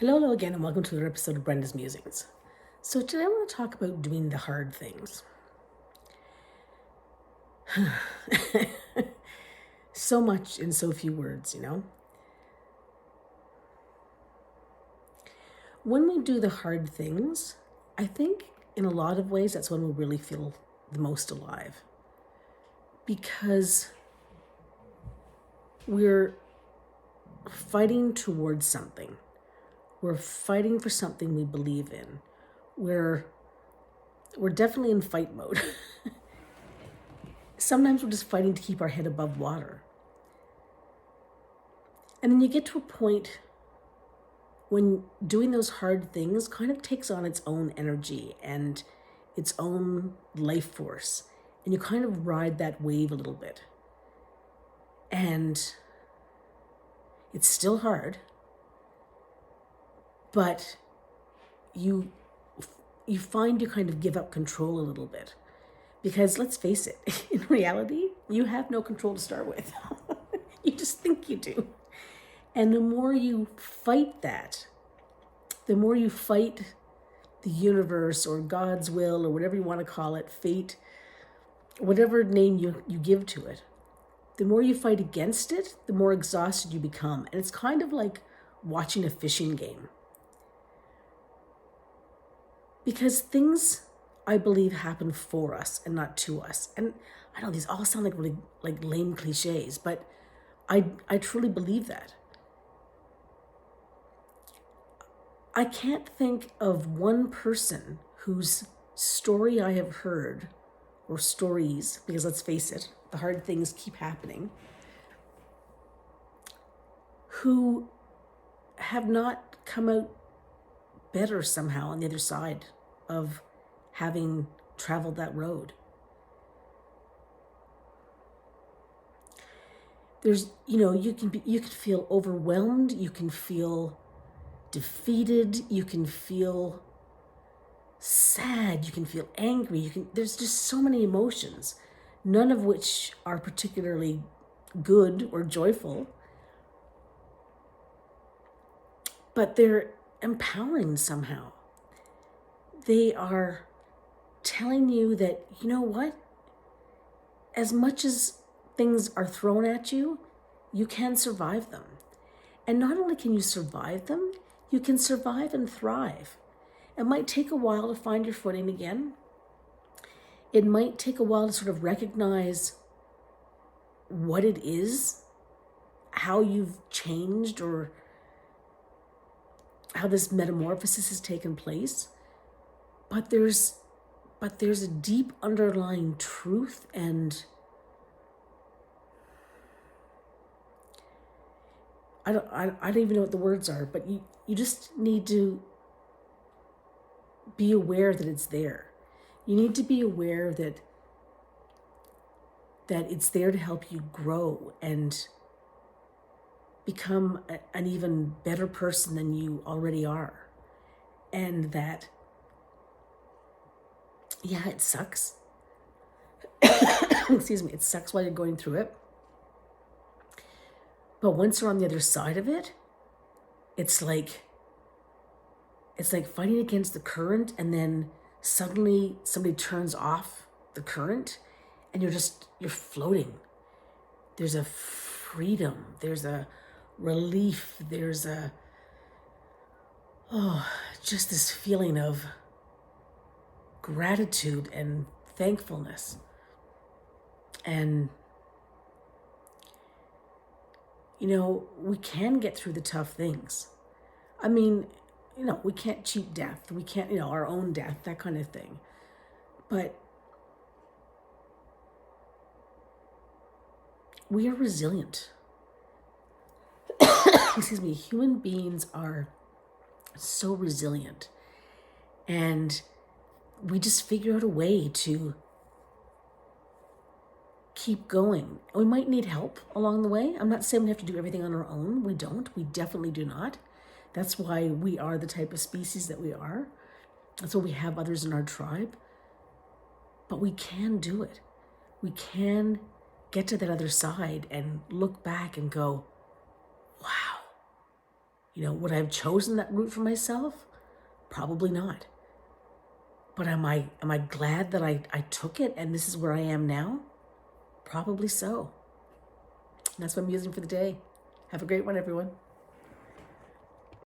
Hello again, and welcome to another episode of Brenda's Musings. So today I want to talk about doing the hard things. So much in so few words, When we do the hard things, I think in a lot of ways that's when we really feel the most alive. Because we're fighting towards something. We're fighting for something we believe in. We're definitely in fight mode. Sometimes we're just fighting to keep our head above water. And then you get to a point when doing those hard things kind of takes on its own energy and its own life force. And you kind of ride that wave a little bit. And it's still hard, but you find you kind of give up control a little bit. Because let's face it, in reality, you have no control to start with. You just think you do. And the more you fight that, the more you fight the universe or God's will or whatever you want to call it, fate, whatever name you give to it, the more you fight against it, the more exhausted you become. And it's kind of like watching a fishing game. Because things, I believe, happen for us and not to us. And I know these all sound like really like lame cliches, but I truly believe that. I can't think of one person whose story I have heard, or stories, because let's face it, the hard things keep happening, who have not come out better somehow on the other side of having traveled that road. There's, you can feel overwhelmed, you can feel defeated, you can feel sad, you can feel angry, there's just so many emotions, none of which are particularly good or joyful, but they're empowering somehow. They are telling you that, you know what? As much as things are thrown at you, you can survive them. And not only can you survive them, you can survive and thrive. It might take a while to find your footing again. It might take a while to sort of recognize what it is, how you've changed, or how this metamorphosis has taken place. But there's a deep underlying truth, and I don't even know what the words are, but you just need to be aware that it's there. You need to be aware that it's there to help you grow and become an even better person than you already are. And that, yeah, it sucks. Excuse me, it sucks while you're going through it. But once you're on the other side of it, it's like fighting against the current, and then suddenly somebody turns off the current and you're floating. There's a freedom, there's a relief, there's just this feeling of gratitude and thankfulness. And we can get through the tough things. I mean, we can't cheat death. We can't, our own death, that kind of thing. But we are resilient. Excuse me, human beings are so resilient. And we just figure out a way to keep going. We might need help along the way. I'm not saying we have to do everything on our own. We don't. We definitely do not. That's why we are the type of species that we are. That's why we have others in our tribe. But we can do it. We can get to that other side and look back and go, wow, Would I have chosen that route for myself? Probably not. But am I glad that I took it and this is where I am now? Probably so. And that's what I'm using for the day. Have a great one, everyone.